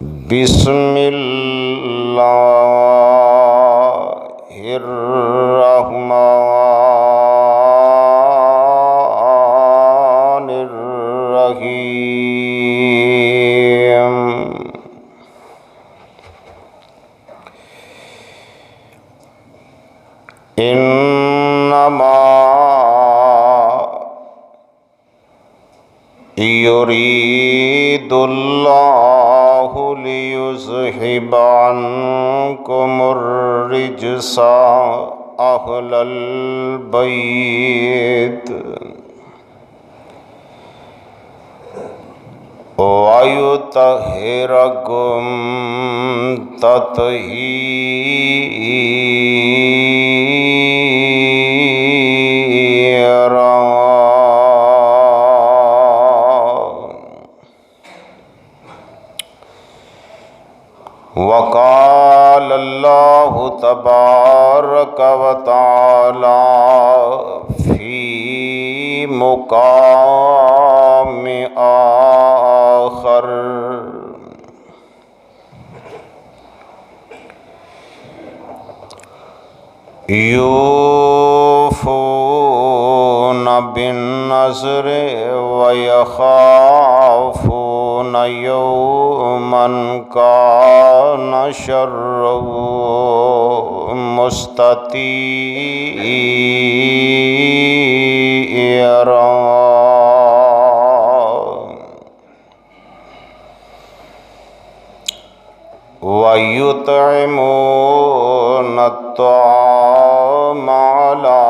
بسم اللہ الرحمن الرحیم انما یرید اللہ لیذہب عنکم الرجس اہل البیت وَيُطَہِّرَکُم تطہیرا۔ وقال اللہ تبارک وتعالی فی مقام آخر یوفون بالنذر ویخافون یوما کان شرہ مستطیرا۔ وَيُطْعِمُونَ الطَّعَامَ عَلَى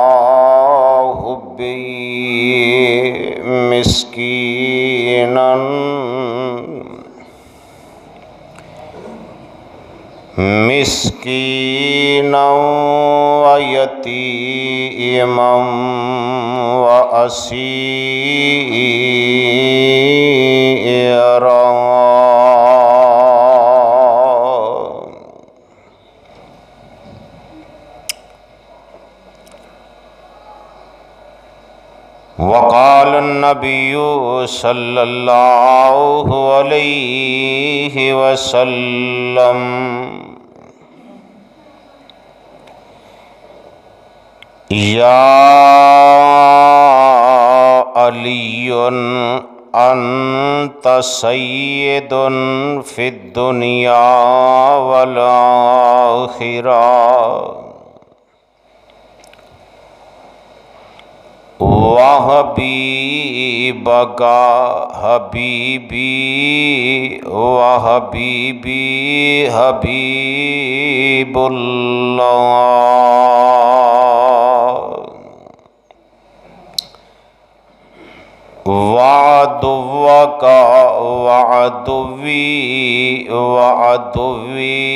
حُبِّهِ مسكينا ويتيما وأسيرا۔ وقال النبي صلى الله عليه وسلم يا علي أنت سيد في الدنيا والآخرة وحبيبك حبيبي وحبيبي حبيب الله وعدوك وعدوي وعدوي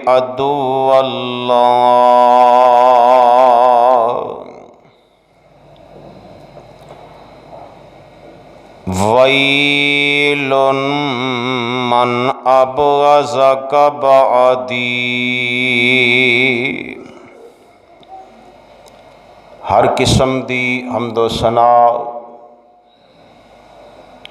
عدو الله وَيْلٌ مَّنْ أَبْغَضَكَ بَعْدِي۔ ہر قسم دی حمد و ثنا،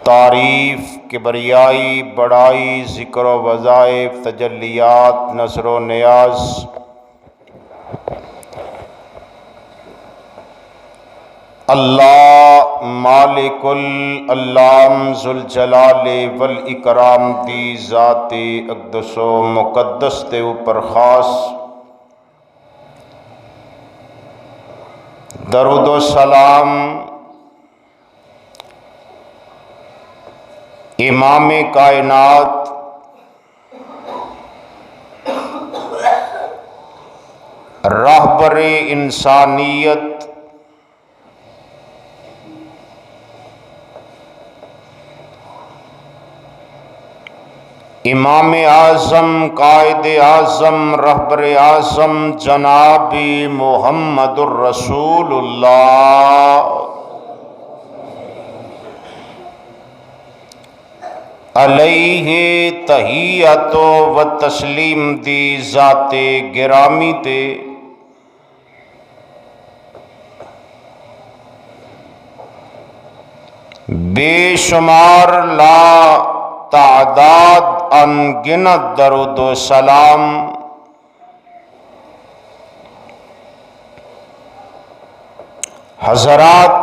تعریف، کبریائی، بڑائی، ذکر و وظائف، تجلیات، نظر و نیاز اللہ مالک العلام ذوالجلال والاکرام دی ذات اقدس و مقدس دے اوپر خاص درود و سلام امام کائنات راہبر انسانیت امام اعظم قائد اعظم رہبر اعظم جناب محمد الرسول اللہ علیہ تحیت و تسلیم دی ذات گرامی تے بے شمار لا تعداد ان گنت درود و سلام حضرات،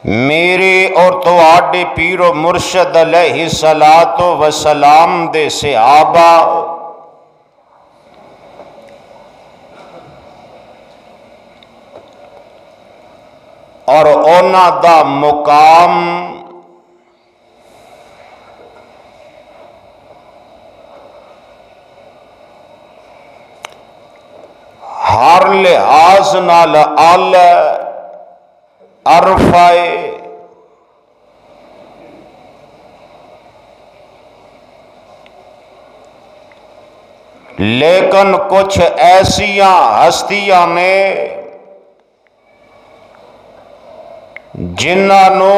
میرے اور تواڈے پیر و مرشد علیہ الصلاۃ وسلام دے صحابہ اور اونا دا مقام ہر لحاظ نال اعلی عرفہ، لیکن کچھ ایسیاں ہستیاں نے جنہاں نو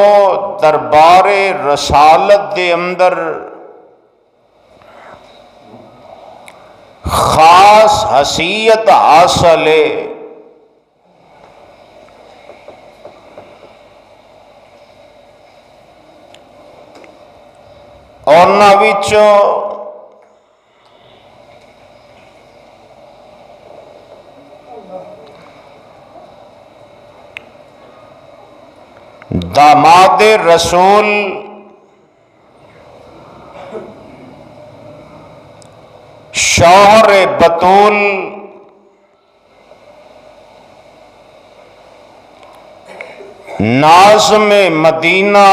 دربار رسالت دے اندر خاص حیثیت حاصل ہے۔ انہاں وچوں داماد رسول شوہر بطول ناظم مدینہ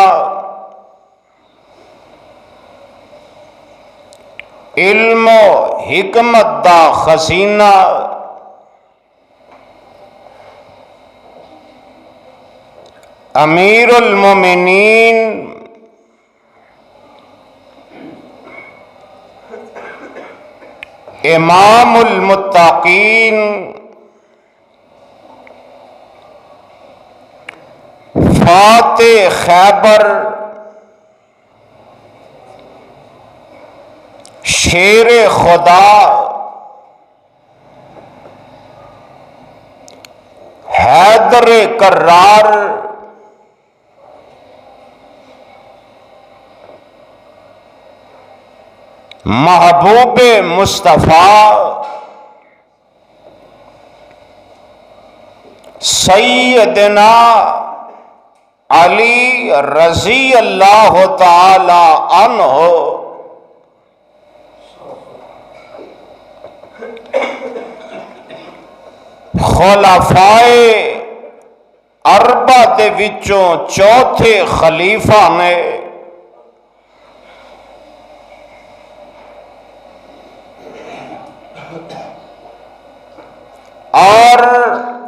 علم و حکمت دا خزینہ امیر المومنین امام المتقین فاتح خیبر شیر خدا حیدر کرار محبوب مصطفیٰ سیدنا علی رضی اللہ تعالی عنہ خلفائے اربع دے وچوں چوتھے خلیفہ نے اور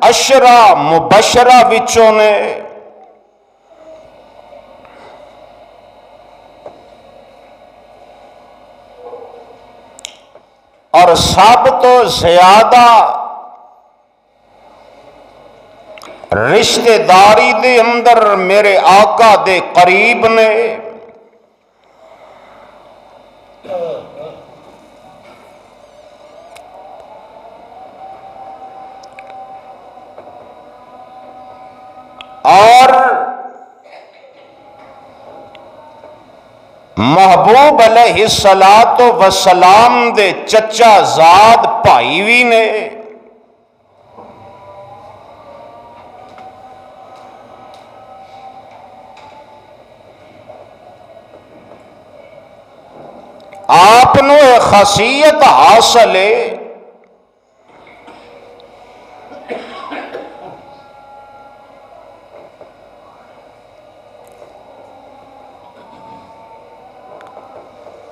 عشرہ مبشرہ وچوں نے اور سب تو زیادہ رشتہ داری دے اندر میرے آقا دے قریب نے اور محبوب علیہ الصلاۃ وسلام دے چچا زاد بھائی بھی نے آپ نو ایک خاصیت حاصل ہے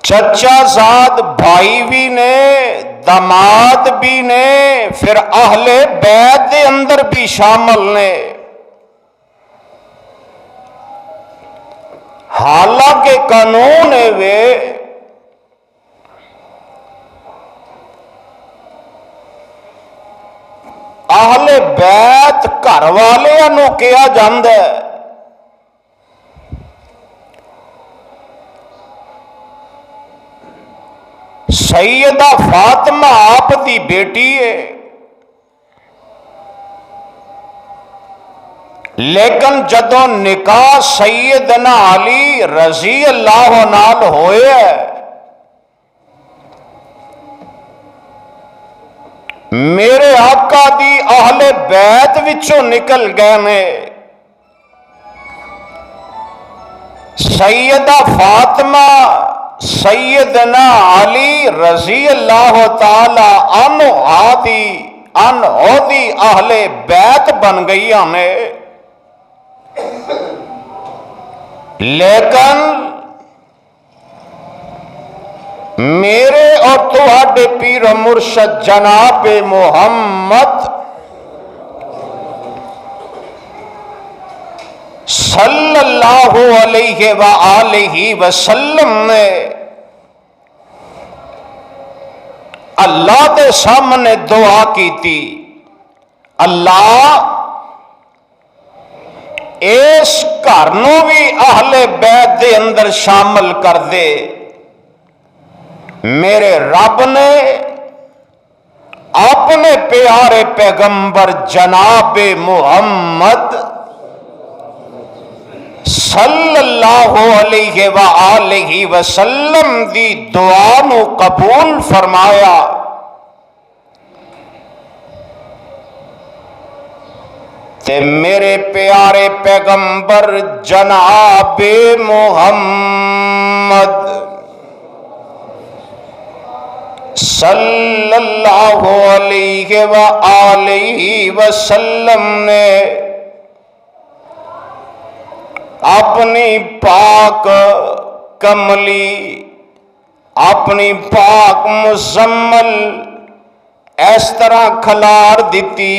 چچا زاد بھائی بھی نے داماد بھی نے پھر اہل بیت دے اندر بھی شامل نے، حالانکہ قانون ہے وے اہل بیت گھر والیاں نو کیا جاندا ہے، سیدہ فاطمہ آپ دی بیٹی ہے، لیکن جدوں نکاح سیدنا علی رضی اللہ نال ہوئے میرے آقا دی اہل بیت وچوں نکل گئے نے سیدہ فاطمہ سیدنا علی رضی اللہ تعالی عنہ دی اہل بیت بن گئی نے، لیکن میرے اور تہاڈے پیر و مرشد جناب محمد صلی اللہ علیہ وآلہ وسلم نے اللہ دے سامنے دعا کی تھی، اللہ اس گھر نوں بھی اہل بیت دے اندر شامل کر دے۔ میرے رب نے اپنے پیارے پیغمبر جناب محمد صلی اللہ علیہ وآلہ وسلم دی دعا نو قبول فرمایا۔ تے میرے پیارے پیغمبر جناب محمد صلی اللہ علیہ وآلہ وسلم نے اپنی پاک کملی اپنی پاک مزمل اس طرح کھلار دیتی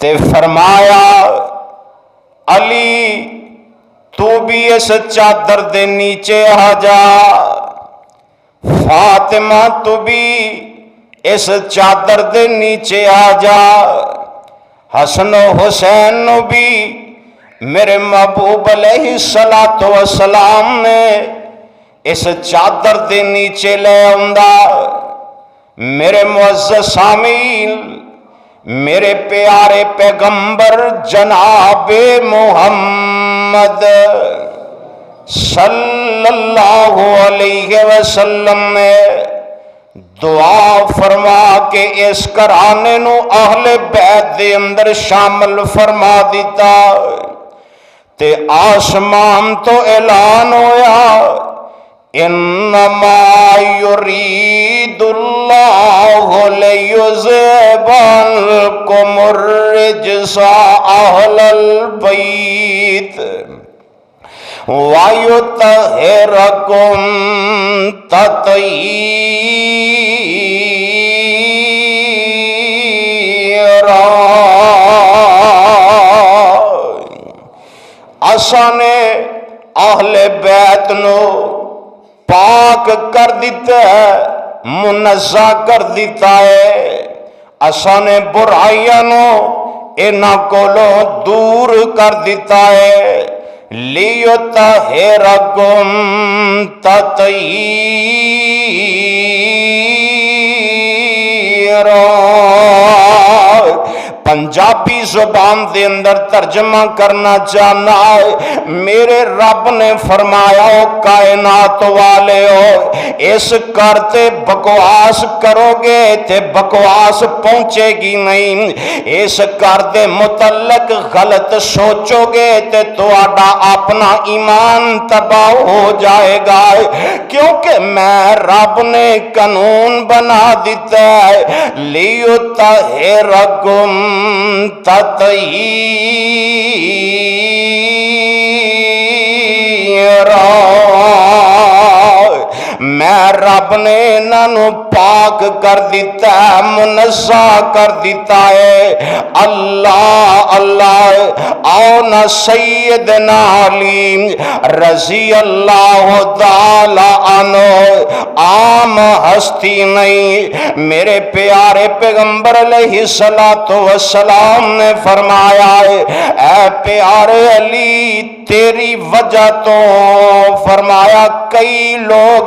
تے فرمایا، علی تو بھی اس چادر دے نیچے آ جا، فاطمہ تو بھی اس چادر دے نیچے آ جا، حسن و حسین نو بھی میرے محبوب علیہ الصلوۃ والسلام نے اس چادر دے نیچے لے آندا۔ میرے معزز سامعین، میرے پیارے پیغمبر جناب محمد صلی اللہ علیہ وسلم نے دعا فرما کے اس گھرانے نو اہل بیت دے اندر شامل فرما دیتا تے آسمان تو اعلان ہویا، انما یرید اللہ لیذہب عنکم الرجس اہل البیت وَيُطَهِّرَكُمْ تَطْهِيرًا۔ اساں نے اہل بیت نو پاک کر دیتا ہے، منزہ کر دیتا ہے، اساں نے برائیاں نو انہاں کولوں دور کر دیتا ہے، لیُطَہِّرَکُمْ تَطْہِیرًا۔ پنجابی زبان دے اندر ترجمہ کرنا چاہنا ہے، میرے رب نے فرمایا او کائنات والے ہو، اس کرتے بکواس کرو گے تے بکواس پہنچے گی نہیں، اس کردے متعلق غلط سوچو گے تے تہاڈا اپنا ایمان تباہ ہو جائے گا، کیونکہ میں رب نے قانون بنا دیتا ہے، لیُطَہِّرَکُمْ تَطْہِیرًا۔ میں رب نے انہوں پاک کر دیتا ہے، منزہ کر دیتا ہے۔ اللہ اللہ آؤ نہ سیدنا علی رضی اللہ تعالی عنہ عام ہستی نہیں، میرے پیارے پیغمبر علیہ الصلوۃ والسلام نے فرمایا ہے، اے پیارے علی تیری وجہ تو فرمایا کئی لوگ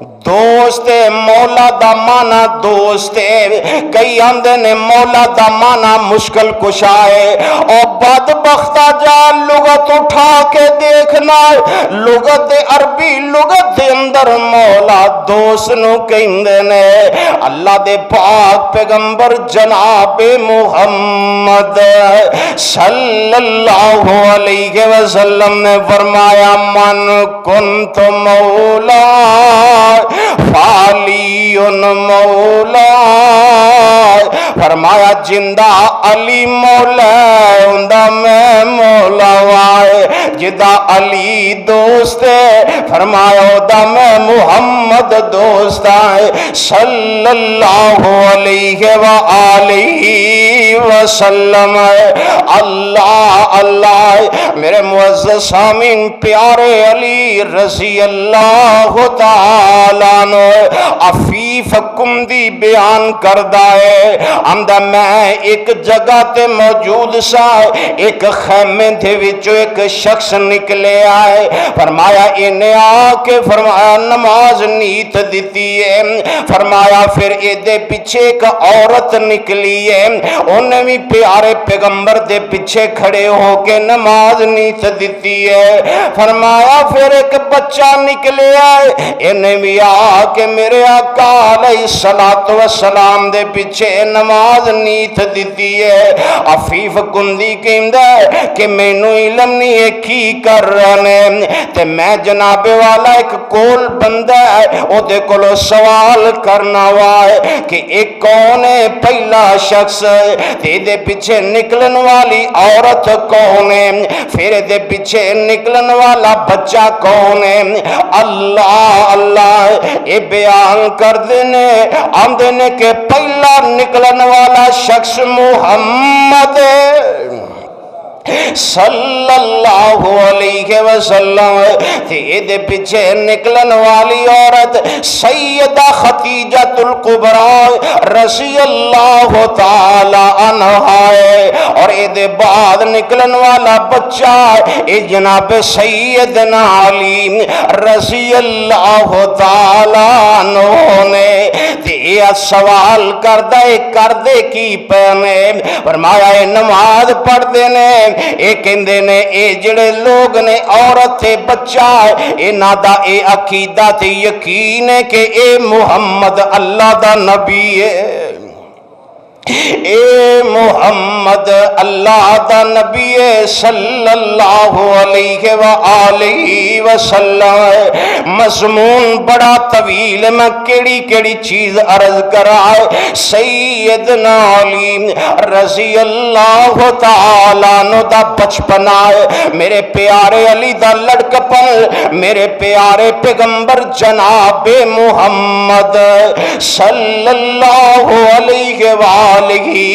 دوست مولا دا مانا دوست کئی آندے نے مولا دا مانا مشکل کشا ہے اور بدبختہ جا لغت اٹھا کے دیکھنا لغت عربی لغت دے اندر مولا دوست نو کہندے نے اللہ دے پاک پیغمبر جناب محمد صلی اللہ علیہ وسلم نے فرمایا من کنت مولا فعلی مولا فرمایا جندہ علی مولا اندہ میں مولا وائے جدہ علی دوست ہے فرمایا اندہ میں محمد دوست آئے صلی اللہ علیہ وآلہ وسلم اللہ اللہ میرے معزز سامین پیارے علی رضی اللہ تعالیٰ نے عفیف کمدی بیان کردہ ہے اندہ میں ایک جگہ تے موجود سا ایک خیمے تھے وچو ایک شخص نکلے آئے فرمایا انہیں آکے فرمایا نماز نیت دیتی ہے فرمایا پھر ایدے پیچھے ایک عورت نکلی ہے انہیں بھی پیارے پیغمبر دے پیچھے کھڑے ہو کے نماز نیت دیتی ہے فرمایا پھر ایک بچہ نکلے آئے انہیں بھی آکے میرے آقا علیہ السلام دے پیچھے نماز نیت دیتی ہے عفیف کندی کہندہ ہے کہ میں نو علم نہیں ہے کی کر رہنے تے میں جناب والا ایک کول بندہ ہے او دے کلو سوال کرنا وائے کہ ایک کون ہے پہلا شخص تے دے پیچھے نکلن والی عورت کون ہے پھر دے پیچھے نکلن والا بچہ کون ہے اللہ اللہ اے بیان کر دینے آمدنے کے پہلا نکلن والا شخص محمد صلی اللہ علیہ وسلم تھے دے پیچھے نکلن والی عورت سیدہ خدیجۃ الکبریٰ رضی اللہ تعالی عنہا ہے اور دے بعد نکلن والا بچہ اے جناب سیدنا علی رضی اللہ تعالی عنہ نے تے سوال کردے کی پہنے فرمایا نماز پڑھ دینے اے کہندے نے اے جڑے لوگ نے عورت تے بچہ اے نادا اے عقیدہ تے یقین ہے کہ اے محمد اللہ دا نبی ہے اے محمد اللہ دا نبی صلی اللہ علیہ وآلہ وسلم مضمون بڑا طویل میں کیڑی چیز عرض کرائے سیدنا علی رضی اللہ تعالیٰ عنہ دا بچپنا میرے پیارے علی دا لڑکپن میرے پیارے پیغمبر جناب محمد صلی اللہ علیہ وآلہ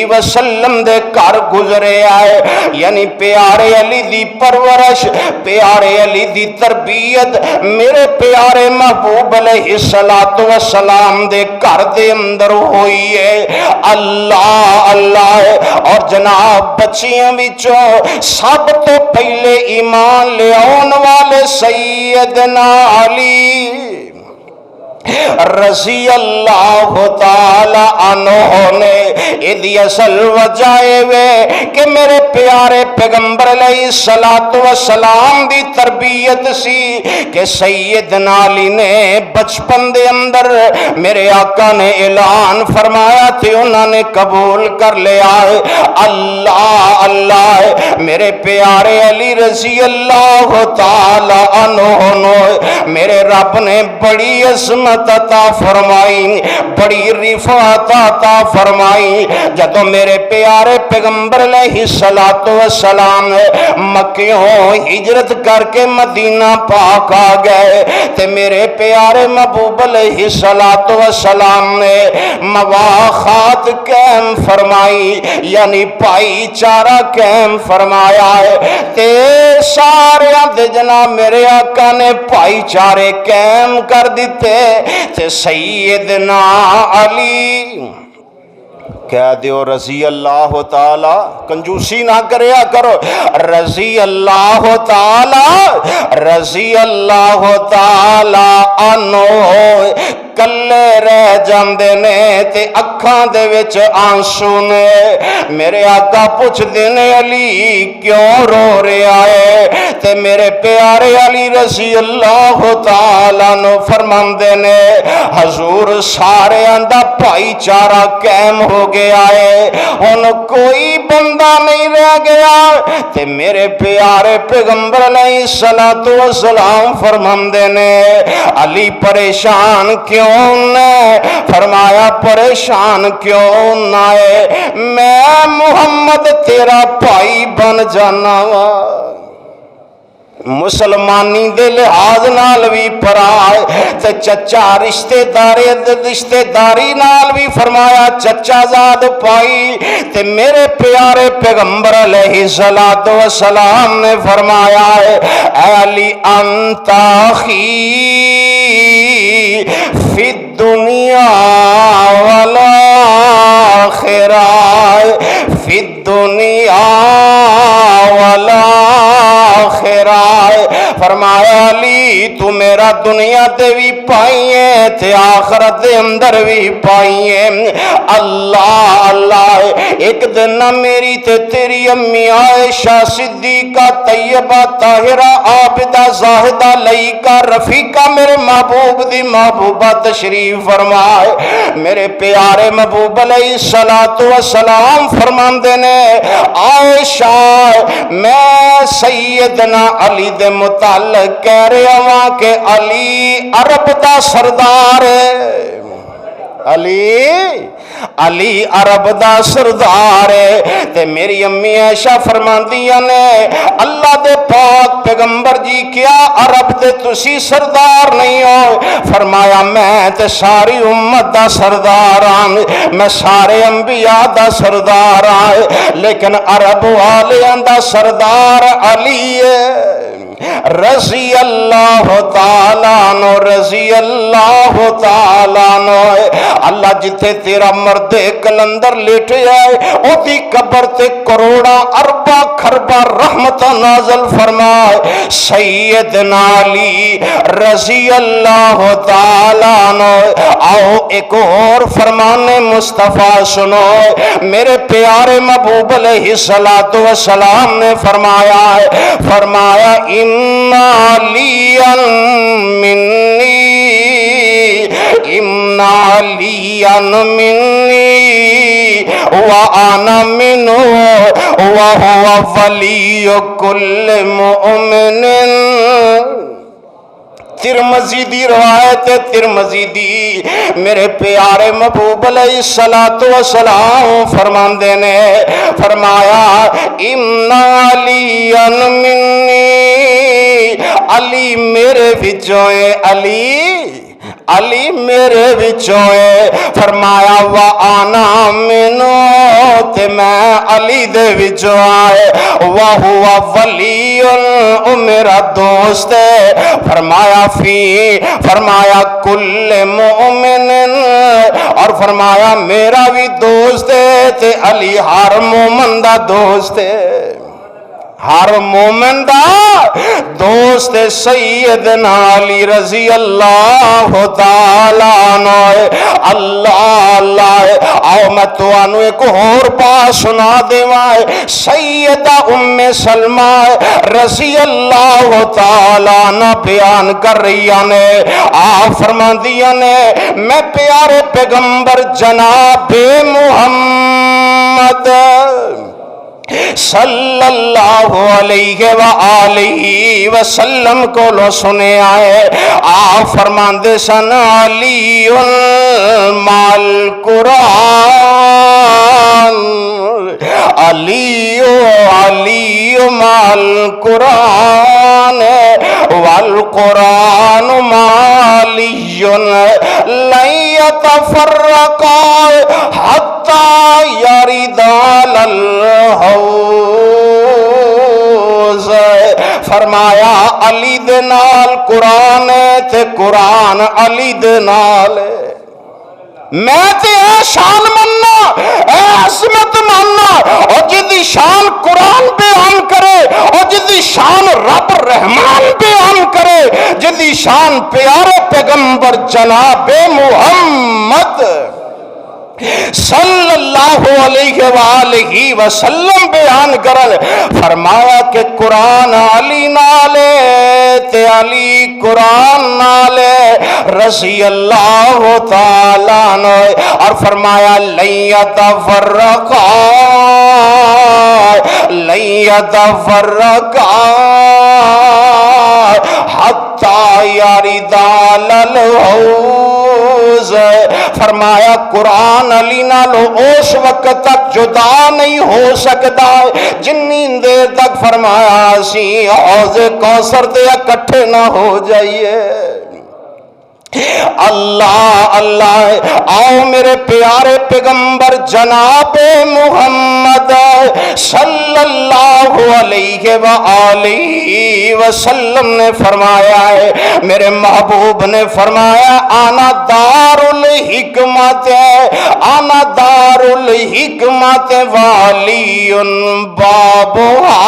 وسلم دے کار گزرے آئے یعنی پیارے علی دی پرورش پیارے علی دی تربیت میرے پیارے محبوب علیہ السلام دے کار دے اندر ہوئی ہے اللہ اللہ اور جناب بچیاں بچوں سب تو پہلے ایمان لے آن والے سیدنا علی رضی اللہ تعالی عنہ نے ادھی اصل وجہ ہے کہ میرے پیارے پیغمبر علیہ السلام دی تربیت سی کہ سیدنا علی نے بچپن دے اندر میرے آقا نے اعلان فرمایا تھے انہوں نے قبول کر لیا اللہ اللہ میرے پیارے علی رضی اللہ تعالی عنہ میرے رب نے بڑی عظمت عطا فرمائی بڑی رفعت عطا فرمائی جدو میرے پیارے پیغمبر علیہ السلام مکیوں ہجرت کر کے مدینہ پاک آ گئے تے میرے پیارے محبوب علیہ السلام نے مواخات قائم فرمائی یعنی بھائی چارہ قائم فرمایا ہے تے سارے دے جناب میرے آقا نے بھائی چارے قائم کر دیتے تے سیدنا علی کہہ دیو رضی اللہ تعالی، کنجوسی نہ کریا کرو، رضی اللہ تعالی، رضی اللہ تعالی عنہ کلے رہ جاندے نے تے اکھاں دے وچ آنسو نے۔ میرے آقا پوچھ دینے علی کیوں رو رہا ہے تے میرے پیارے علی رضی اللہ تعالیٰ عنہ فرماندے نے حضور سارے اندہ بھائی چارہ قائم ہو گیا ہے، ان کوئی بندہ نہیں رہ گیا تے میرے پیارے پیغمبر علیہ السلام فرماندے نے علی پریشان کیوں نے؟ فرمایا پریشان کیوں نہ ہے، میں محمد تیرا بھائی بن جانا وا، مسلمانی دے لحاظ نال بھی پرائے تے چچا رشتہ داری نال بھی فرمایا چچا زاد پائی تے میرے پیارے پیغمبر علیہ السلام نے فرمایا ہے اے علی انت اخی فی الدنیا والآخرہ، فی الدنیا والآخرہ، فرمایا علی تو میرا دنیا تے بھی پائیے تے آخرت دے اندر بھی پائیے۔ اللہ اللہ ایک دن میری تے تیری امی عائشہ صدیقہ طیبہ طاہرہ عابدہ زاہدہ لئیکہ رفیقہ میرے محبوب دی محبوبہ تشریف فرمائے، میرے پیارے محبوب علیہ السلام فرماندے نے عائشہ میں سیدنا علی دے متعلق کہہ رہا ہوں کہ علی عرب دا سردار ہے، علی عرب دا سردار ہے تے میری امی عائشہ فرماندیاں نے اللہ دے پاک پیغمبر جی کیا عرب دے تسی سردار نہیں ہو؟ فرمایا میں تے ساری امت دا سردار ہاں، میں سارے انبیاء دا سردار ہاں، لیکن عرب والیاں دا سردار علی ہے رضی اللہ تعالیٰ عنہ، رضی اللہ تعالیٰ عنہ۔ اللہ جتھے تیرا مرد کلندر لیٹے آئے او دی قبر تے کروڑا اربا کھربا رحمت نازل فرمائے، سیدنا علی رضی اللہ تعالیٰ عنہ۔ آؤ ایک اور فرمان مصطفیٰ سنو، میرے پیارے محبوب علیہ السلام نے فرمایا ہے، فرمایا ان علیٰ منی، ان علیٰ منی وانا منہ وہو ولی کل مؤمن۔ ترمذی دی روایت ترمذی دی، میرے پیارے محبوب علیہ السلام فرماندے نے فرمایا ان علی منی، علی میرے وچوں ہے، علی میرے وچوں ہے، فرمایا وآنا منو تے میں علی دے وچوں آئے، وہو ولی میرا دوست ہے، فرمایا کل مومن، اور فرمایا میرا بھی دوست ہے تے علی ہر مومن دا دوست ہے، ہر مومن دا دوست سیدنا علی رضی اللہ تعالیٰ عنہ۔ اللہ اللہ آؤ میں تو آنو ایک اور بات سنا دیوائے، سیدہ ام سلمہ رضی اللہ تعالیٰ عنہ بیان کر رہی نے، آپ فرمان دیا نے میں پیارے پیغمبر جناب محمد صلی اللہ علیہ وآلہ وسلم کو لو سنے آئے، آپ فرمان دے سن علی مال قرآن، علی مال قرآن والقرآن مالی لن يتفرقا حتی یردال الحوض۔ فرمایا علی دے نال قرآن تے قرآن علی دے نال، میں تے اے شان مننا اے عظمت ماننا اور جدی شان قرآن بیان کرے اور جدی شان رب رحمان بیان کرے جدی شان پیارے پیغمبر جناب محمد صلی اللہ علیہ وآلہ وسلم بیان کرن فرمایا کہ قرآن علی نالے تے علی قرآن نالے رضی اللہ تعالیٰ عنہ اور فرمایا لن یتفرقا حتی یردا الحوض فرمایا قرآن علی نالو اس وقت تک جدا نہیں ہو سکتا جنی دیر تک فرمایا سی حوض کوثر دے اکٹھے نہ ہو جائیے اللہ اللہ آؤ میرے پیارے پیغمبر جناب محمد صلی اللہ علیہ وآلہ وسلم نے فرمایا ہے میرے محبوب نے فرمایا آنا دار الحکمت آنا دار الحکمت والی بابوہا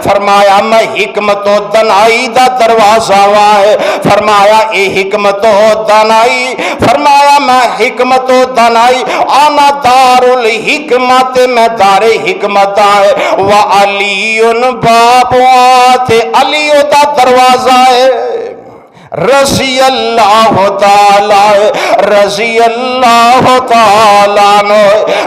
فرمایا میں حکمت و دنائی دا دروازہ وائے فرمایا اے حکمت و دنائی فرمایا میں حکمت و دنائی آنا دار الحکمت میں دار حکمت آئے وعلی بابوات علی دا دروازہ ہے رضی اللہ تعالی رضی اللہ تعالی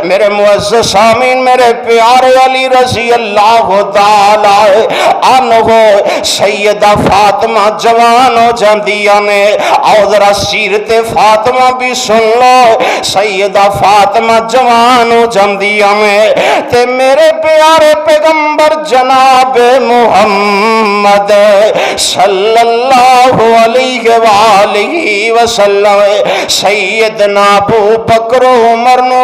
میرے معزز سامعین میرے پیارے علی رضی اللہ تعالی عنہ سیدہ فاطمہ جوان ہو جاندیاں نے اور ذرا سیرت فاطمہ بھی سن لو سیدہ فاطمہ جوان ہو جاندیاں نے تے میرے پیارے پیغمبر جناب محمد صلی اللہ علیہ وآلہ وسلم سیدنا ابو بکر عمر نو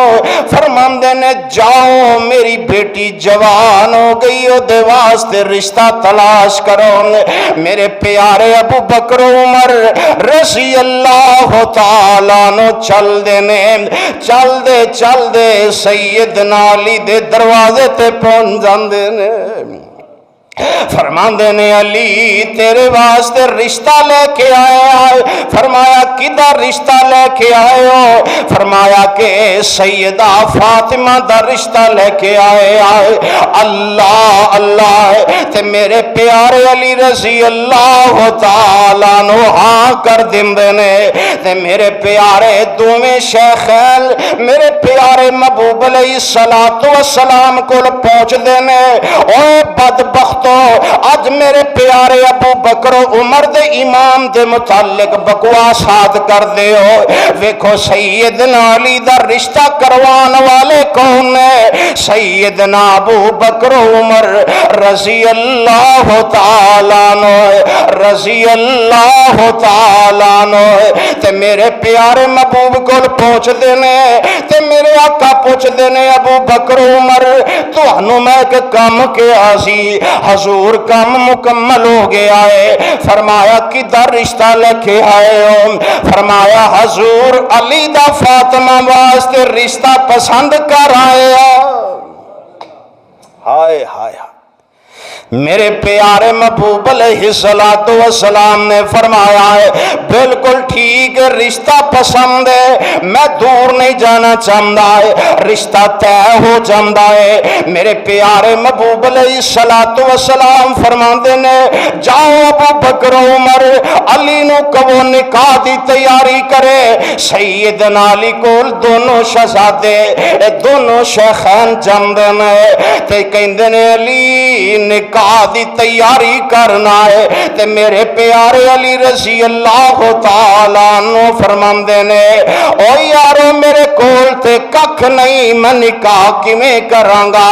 فرماندے نے جاؤ میری بیٹی جوان ہو گئی او دے واسطے رشتہ تلاش کرو میرے پیارے ابو بکر عمر رضی اللہ تعالیٰ نو چل دے سیدنا علی دے دروازے تے پہنچ جاندے نے فرماندے نے علی تیرے واسطے رشتہ لے کے آئے فرمایا کدھا رشتہ لے کے آئے ہو فرمایا کہ سیدہ فاطمہ دا رشتہ لے کے آئے اللہ اللہ تے میرے پیارے علی رضی اللہ تعالیٰ نو ہاں کر دندے نے تے میرے پیارے دوویں شیخین میرے پیارے محبوب علیہ السلام کو پہنچ دینے اوے بدبخت آج میرے پیارے ابو بکر عمر دے امام دے متعلق بکواسات کر دے ہو ویکھو سیدنا علی دا رشتہ کروان والے کون ہے سیدنا ابو بکر عمر رضی اللہ تعالیٰ عنہ رضی اللہ تعالیٰ عنہ تے میرے پیارے محبوب کو پہنچ دینے تے میرے آقا پہنچ دینے ابو بکر عمر تو انو میں کہ کام کے آسی حضور کام مکمل ہو گیا ہے فرمایا کدھر رشتہ لے کے آئے ہو فرمایا حضور علی دا فاطمہ واسطے رشتہ پسند کر آئے ہائے ہائے میرے پیارے محبوب علیہ السلام نے فرمایا ہے بالکل ٹھیک ہے رشتہ پسند ہے میں دور نہیں جانا چاہتا ہے رشتہ طے ہو جاتا ہے میرے پیارے محبوب علیہ السلام فرماندے نے جاؤ ابو بکر عمر علی نو کہو نکاح دی تیاری کرے سیدنا علی کول دونوں شہزادے دونوں شیخین جاندے نے تے کہندے نے علی نکاح دی تیاری کرنا ہے تے میرے پیارے علی رضی اللہ تعالیٰ عنہ فرماندے نے او یارو میرے کول تے ککھ نہیں میں نکاح کیویں کرانگا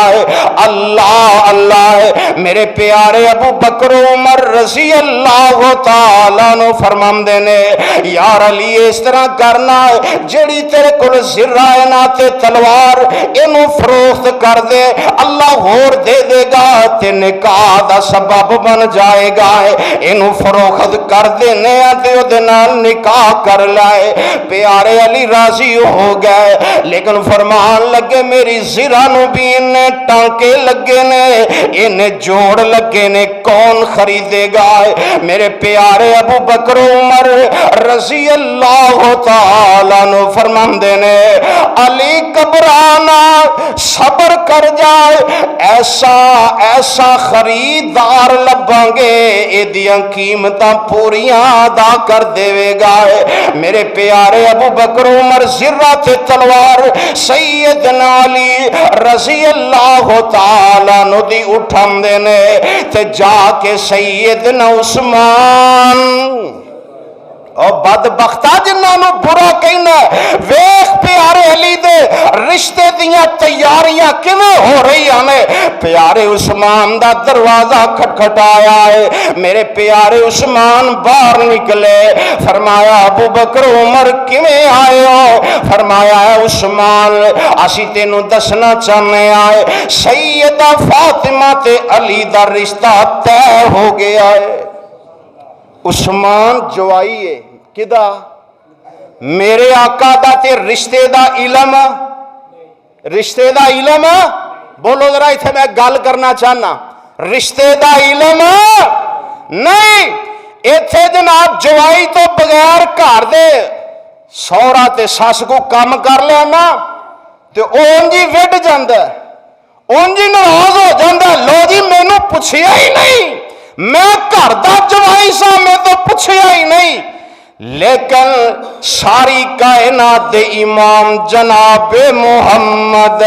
اللہ اللہ میرے پیارے ابو بکر عمر رضی اللہ تعالیٰ عنہ فرماندے نے یار علی اس طرح کرنا ہے جڑی تیرے کول زرہ نا تے تلوار اینو فروخت کر دے اللہ ہور دے دے گا تے نکاح نکاح دا سبب بن جائے گا، اینو فروخت کر دینے تے اودے نال نکاح کر لائے۔ پیارے علی راضی ہو گئے، لیکن فرمان لگے میری زرا نو بھی انہیں ٹانکے لگے نے، انہیں جوڑ لگے نے، کون خریدے گا؟ میرے پیارے ابو بکر عمر رضی اللہ تعالیٰ عنہ فرماندے نے علی گھبرانا، صبر کر جائے، ایسا خریدار لباں گے ایدیاں قیمتاں پوریاں ادا کر دے گا۔ میرے پیارے ابو بکر عمر زرہ تے تلوار سیدنا علی رضی اللہ تعالیٰ عنہ دی اٹھان دینے تے جا کے سیدنا عثمان اور بدبختہ جنہاں نو برا کہنا ویخ پیارے علی دے رشتے دیاں تیاریاں کیویں ہو رہی ہمیں۔ پیارے عثمان دا دروازہ کھٹکھٹایا ہے، میرے پیارے عثمان باہر نکلے، فرمایا ابو بکر عمر کیویں آئے ہو؟ فرمایا ہے عثمان اسی تینوں دسنا چاہنے آئے سیدہ فاطمہ تے علی دا رشتہ طے ہو گیا ہے۔ عثمان جوائی ہے کدا؟ میرے آقا دا تے رشتے دا علم، رشتے دا علم بولو ذرا اتھے میں گل کرنا چاہنا، رشتے دا علم نہیں، اتھے جناب جوائی تو بغیر گھر دے سورا تے ساس کو کام کر لینا تے اونجی وڈ جاندا ہے، اونجی ناراض ہو جاندا ہے، لو جی مینوں پوچھیا ہی نہیں، میں گھر دا جوائی سا میں تو پوچھیا ہی نہیں۔ لیکن ساری کائنات دے امام جناب محمد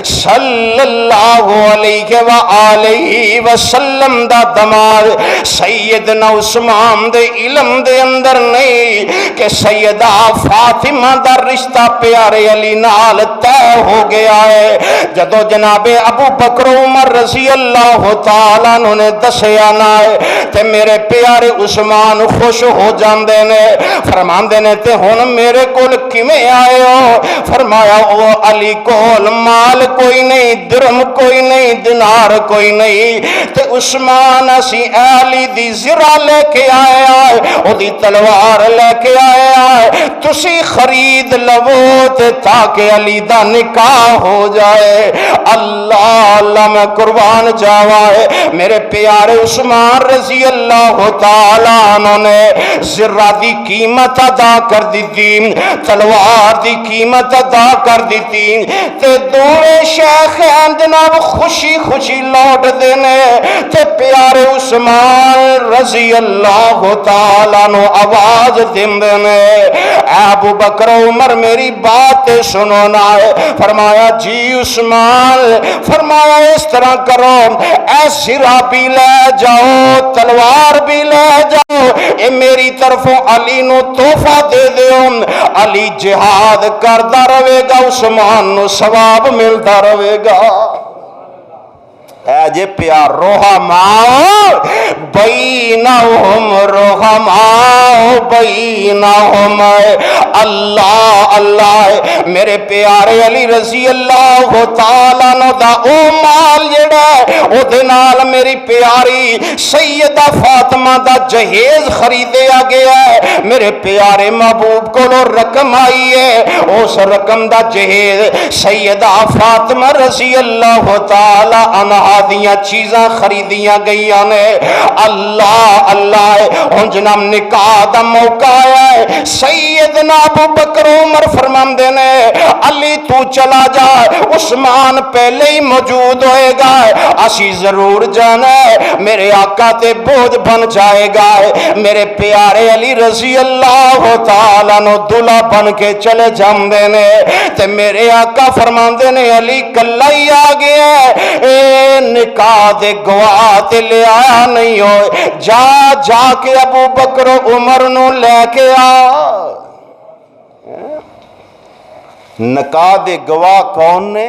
صلی اللہ علیہ وآلہ وسلم دا دماد سیدنا عثمان دے علم دے اندر نہیں کہ سیدہ فاطمہ دا رشتہ پیارے علی نال طے ہو گیا ہے۔ جدو جناب ابو بکر عمر رضی اللہ تعالیٰ عنہ نے دسیا نہ ہے تے میرے پیارے عثمان خوش ہو جاندے نے، فرماندے نے تے ہن میرے کول کیویں آئے ہو؟ فرمایا او علی کول مال کوئی نہیں، درم کوئی نہیں، دینار کوئی نہیں، تے عثمان اسی علی دی زرہ لے کے آئے او دی تلوار لے کے آئے تسی خرید لو تے تاکہ علی دا نکاح ہو جائے۔ اللہ میں قربان جاوائے، میرے پیارے عثمان رضی اللہ تعالیٰ عنہ نے زرہ دی قیمت ادا کر دیتی، تلوار دی قیمت ادا کر دیتی، تے دوویں شیخین جناب خوشی خوشی لوٹ دینے تے پیارے عثمان رضی اللہ تعالیٰ نو آواز دینے ابو بکر عمر میری بات سنو نا۔ فرمایا جی عثمان، فرمایا اس طرح کرو اے سرا بھی لے جاؤ تلوار بھی لے جاؤ، اے میری طرفوں علی نو تحفہ دے دیو، علی جہاد کردا رہے گا، عثمان نو ثواب ملتا رہے گا۔ اے جے پیار رحماء بینہم، رحماء بینہم، اللہ اللہ میرے پیارے علی رضی اللہ تعالیٰ عنہ دا او مال جڑا ہے او دے نال میری پیاری سیدہ فاطمہ دا جہیز خریدیا گیا ہے، میرے پیارے محبوب کو لو رقم آئی ہے، اس رقم دا جہیز سیدہ فاطمہ رضی اللہ تعالیٰ عنہ دیاں چیزاں خریدیاں گئیاں نے۔ اللہ اللہ ہن جناب نکاح دا موقع ہے، سیدنا ابو بکر عمر فرماندے نے علی تو چلا جا، عثمان پہلے ہی موجود ہوئے گا، اسی ضرور جانا ہے، میرے آقا تے بوجھ بن جائے گا۔ میرے پیارے علی رضی اللہ تعالیٰ نو دلہا بن کے چلے جاندے نے تے میرے آقا فرماندے نے علی کلا ہی آ گیا ہے، نکاح دے گواہ تے لے آیا نہیں ہوئے، جا جا کے ابو بکر عمر نو لے کے آ۔ نکاح دے گواہ کون نے؟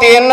3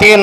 3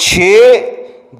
6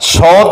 100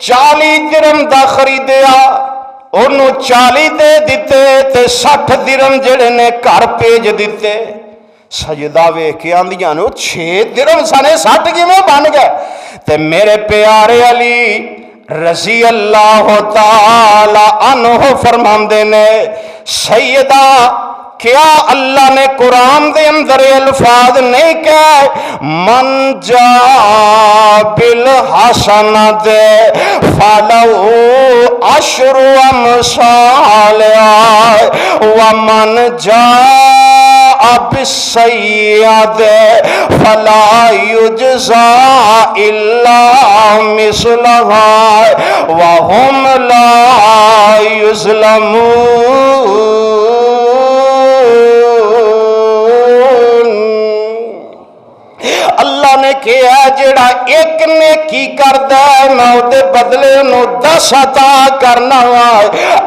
40 درہم دا خریدیا انہوں 40 دے دیتے تے 60 درہم جڑے نے گھر بھیج دیتے سجدہ ویکھ کے آندیاں نے 6 درہم سنے 60 کیویں بن گئے تے میرے پیارے علی رضی اللہ تعالی عنہ فرماندے نے سیدہ کیا اللہ نے قرآن دے اندر الفاظ نہیں کہے من جا بالحسنۃ فلہ عشر امثالہا ومن جاء بالسیئۃ فلا یجزا الا مثلہا وہم لا یظلمون اللہ نے کہا جڑا ایک نیکی کردا ہے میں اودے بدلے نو 10 عطا کرنا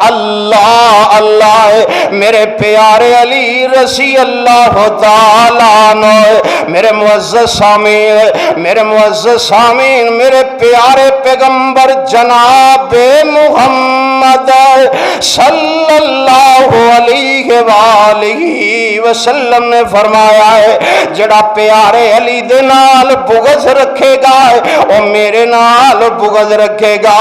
اللہ اللہ میرے پیارے علی رضی اللہ تعالی عنہ میرے معزز سامعین میرے پیارے پیغمبر جناب محمد صلی اللہ علیہ وآلہ وسلم نے فرمایا ہے جڑا پیارے علی دے نال بغض رکھے گا او میرے نال بغض رکھے گا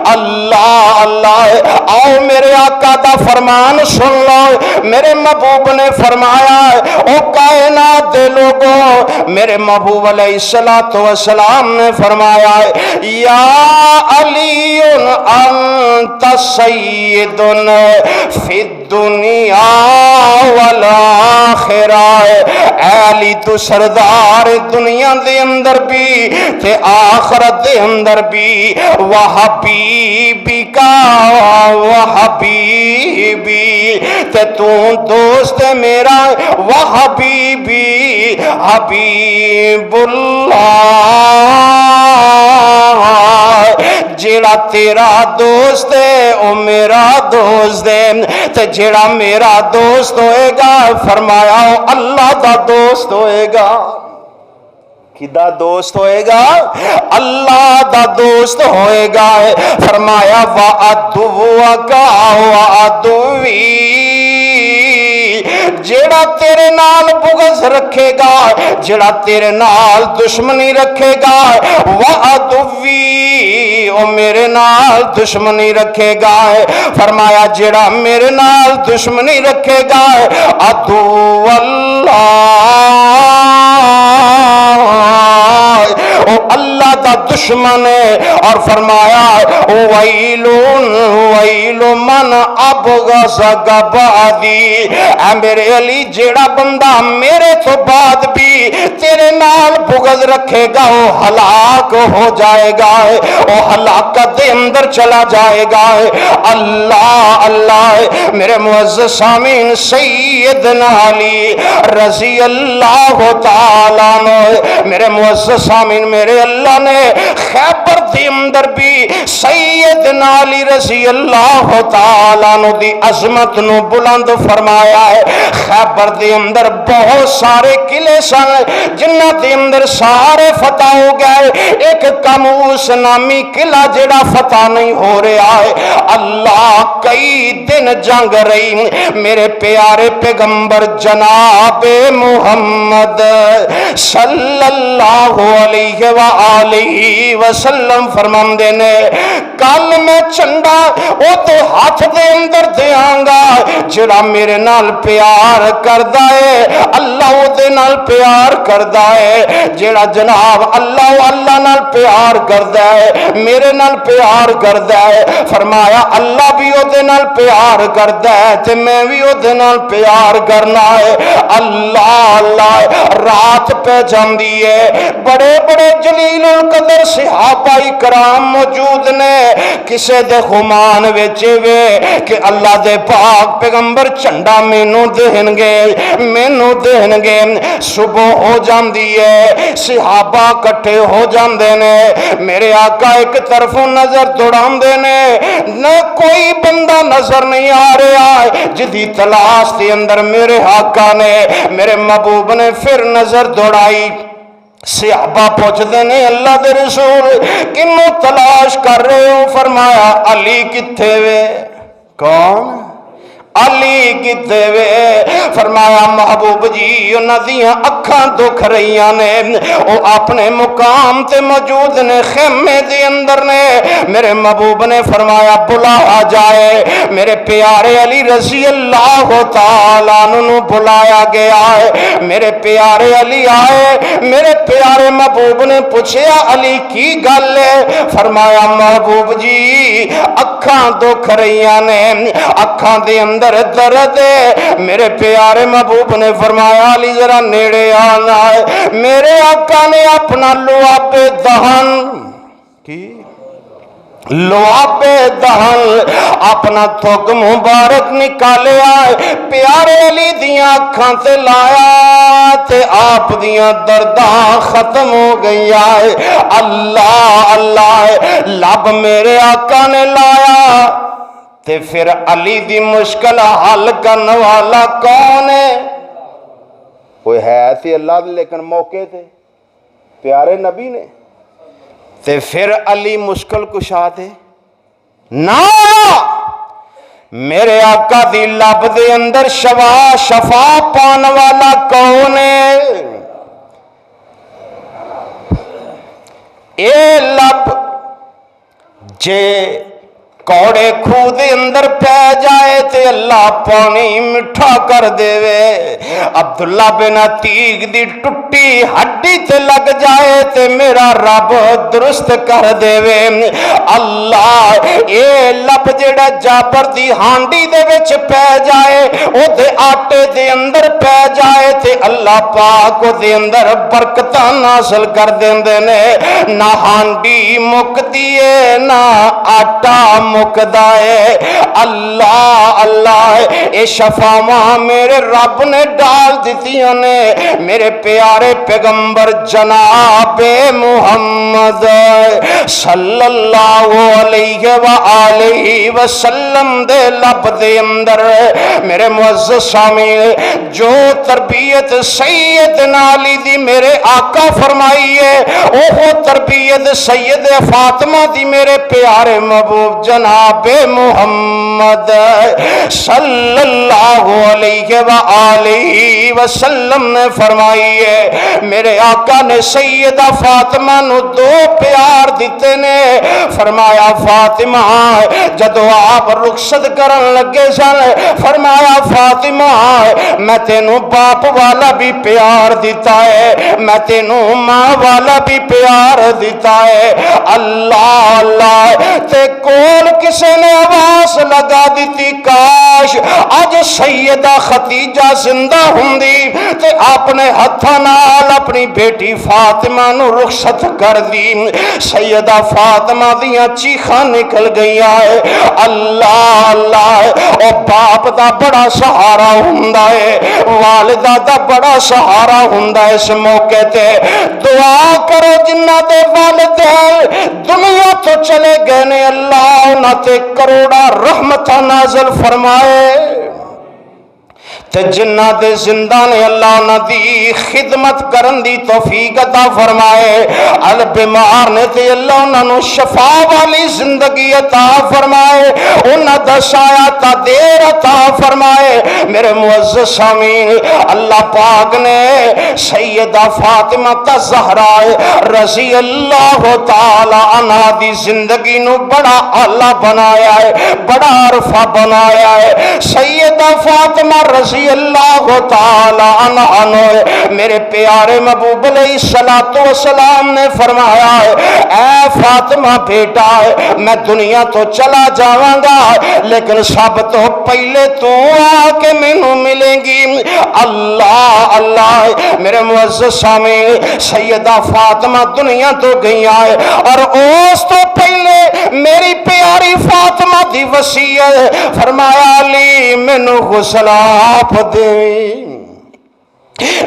اللہ اللہ آؤ میرے آقا دا فرمان سن لو میرے محبوب نے فرمایا او کائنات دے لوگوں میرے محبوب علیہ السلام نے فرمایا یا علی انت سید فی الدنیا والآخرہ اے علی تو سردار دنیا دے اندر بھی تے آخرت دے اندر بھی وحبیبی کا وحبیبی تے تو دوست میرا وحبیبی حبیب اللہ جیڑا تیرا دوست ہے او میرا دوست ہے تے جیڑا میرا دوست ہوئے گا فرمایا او اللہ دا دوست ہوئے گا کدا دوست ہوئے گا اللہ دا دوست ہوئے گا فرمایا وَعَدُوَّكَ وَعَدُوِّي جیڑا تیرے نال بغض رکھے گا جیڑا تیرے نال دشمنی رکھے گا وَعَدُوِّي او میرے نال دشمنی رکھے گا فرمایا جیڑا میرے نال دشمنی رکھے گا عدو اللہ او اللہ دا دشمن ہے اور فرمایا وَيْلٌ مَنْ أَبْغَضَكَ بَعْدِي اے میرے علی جیڑا بندہ میرے تو بعد بھی تیرے نال بغض رکھے گا وہ ہلاک ہو جائے گا وہ ہلاکت دے اندر چلا جائے گا اللہ اللہ میرے معزز سامعین سیدنا علی رضی اللہ تعالیٰ عنہ میرے معزز سامعین میرے اللہ نے خیبر دے اندر بھی سیدنا علی رضی اللہ تعالیٰ عنہ دی عظمت نو بلند فرمایا ہے خیبر دے اندر بہت سارے قلعے سن جنہ دے اندر سارے فتح ہو گئے ایک کاموس نامی قلعہ جڑا فتح نہیں ہو رہا ہے اللہ کئی دن جنگ رہی میرے پیارے پیغمبر جناب محمد صلی اللہ علیہ وآلہ وسلم فرماندے نے کل میں چنڈا او تو ہاتھ دے اندر دیاں گا جڑا میرے نال پیار کردا ہے اللہ او دے نال پیار کردا ہے جڑا جناب اللہ نال پیار کردا ہے میرے نال پیار کردا ہے فرمایا اللہ بھی او دے نال پیار کردا ہے تے میں بھی او دے نال پیار کرنا ہے اللہ رات پہ جاندی ہے بڑے بڑے جلیل القدر صحابہ کرام موجود نے کسے دے خمان وچے وے کہ اللہ دے پاک پیغمبر چنڈا مینوں دہن گے صبح ہو جاندی ہے صحابہ کٹھے ہو جاندے نے میرے آقا ایک طرف نظر دوڑاندے نے نہ کوئی بندہ نظر نہیں آ رہا جدی تلاش دے اندر میرے آقا نے میرے محبوب نے پھر نظر دوڑائی صحابہ پوچھتے نے اللہ دے رسول کنوں تلاش کر رہے ہو؟ فرمایا علی کتھے وے؟ کون؟ علی کتے وے؟ فرمایا محبوب جی انہاں دیاں اکھاں دکھ رہیاں نے، وہ اپنے مقام تے موجود نے، خیمے دے اندر نے۔ میرے محبوب نے فرمایا بلایا جائے۔ میرے پیارے علی رضی اللہ تعالیٰ عنہ بلایا گیا ہے۔ میرے پیارے علی آئے، میرے پیارے محبوب نے پوچھا علی کی گل ہے؟ فرمایا محبوب جی اکھاں دکھ رہیاں نے، اکھاں دے اندر درد ہے۔ میرے پیارے محبوب نے فرمایا علی ذرا نیڑے آنا ہے۔ میرے آقا نے اپنا لعاب دہن کی لعاب دہن اپنا تھوک مبارک نکالیا، پیارے علی دیاں اکھاں تے لایا تے آپ دیاں درداں ختم ہو گئی آئے۔ اللہ اللہ لب میرے آقا نے لایا تے پھر علی دی مشکل حل کرنے والا کون ہے؟ کوئی ہے تے اللہ دے لیکن موقع تے پیارے نبی نے تے پھر علی مشکل کشا دے نا۔ میرے آقا دی لب دے اندر شفا پان والا کون ہے؟ اے لب جے کوڑے کھو دے اندر پہ جائے تے اللہ پانی مٹھا کر دے وے۔ عبداللہ بن عتیق دی ٹٹی ہڈی تے لگ جائے تے میرا رب درست کر دے وے۔ اللہ اے لب جڑا جابر دی ہانڈی دے وچ پہ جائے، او دے آٹے دے اندر پہ جائے تے اللہ پاک او دے اندر برکتاں نازل کر دیندے نے۔ نہ ہانڈی مک دیے نہ آٹا مکدا ہے۔ اللہ اللہ اے شفاواں میرے رب نے ڈال دیتیاں نے۔ میرے پیارے پیغمبر جناب محمد صلی اللہ علیہ وآلہ وسلم دے لب دے اندر میرے معزز سامعین جو تربیت سیدنا علی دی میرے آقا فرمائی ہے، وہ تربیت سید فاطمہ دی میرے پیارے محبوب جناب محمد صلی اللہ علیہ وآلہ وسلم نے فرمائی ہے۔ میرے آقا نے سیدہ فاطمہ نو دو پیار دیتے نے۔ فرمایا فاطمہ جدو آپ رخصت کرن لگے سن، فرمایا فاطمہ میں تینوں باپ والا بھی پیار دیتا ہے، میں تینوں ماں والا بھی پیار دیتا ہے۔ اللہ اللہ تے کول کسے نے آواز لگا دیتی کاش آج سیدہ خدیجہ زندہ ہوندی تے اپنے ہتھاں نال اپنی بیٹی فاطمہ نو رخصت کر دی۔ سیدہ فاطمہ دیاں چیخاں نکل گئیاں ہے۔ اللہ اللہ او باپ دا بڑا سہارا ہوندا ہے، والدہ دا بڑا سہارا ہوندا ہے۔ اس موقع تے دعا کرو جنہ دے والدین دنیا تو چلے گئے نے، اللہ انہاں تے کروڑا رحمت نازل فرمائے تے جنہ دے زندہ نے اللہ انہاں دی خدمت کرن دی توفیق عطا فرمائے۔ البیمار نے تے اللہ انہاں نو شفا والی زندگی عطا فرمائے، انہاں دا سایہ تا دیر عطا فرمائے۔ میرے معزز سامعین اللہ پاک نے سیدہ فاطمہ الزہرا رضی اللہ تعالی عنہ دی زندگی نو بڑا اعلیٰ بنایا ہے، بڑا عرفہ بنایا ہے۔ سیدہ فاطمہ رضی اللہ تعالی عنہ میرے پیارے محبوب علیہ السلام نے فرمایا ہے اے فاطمہ بیٹا میں دنیا تو چلا جاواں گا لیکن سب تو پہلے تو آ کے مینوں ملے گی۔ اللہ اللہ میرے معزز سامعین سیدہ فاطمہ دنیا تو گئی ہے اور اس تو پہلے میری پیاری فاطمہ دی وصیت فرمایا علی مینوں غسل آپ دے۔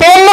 3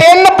3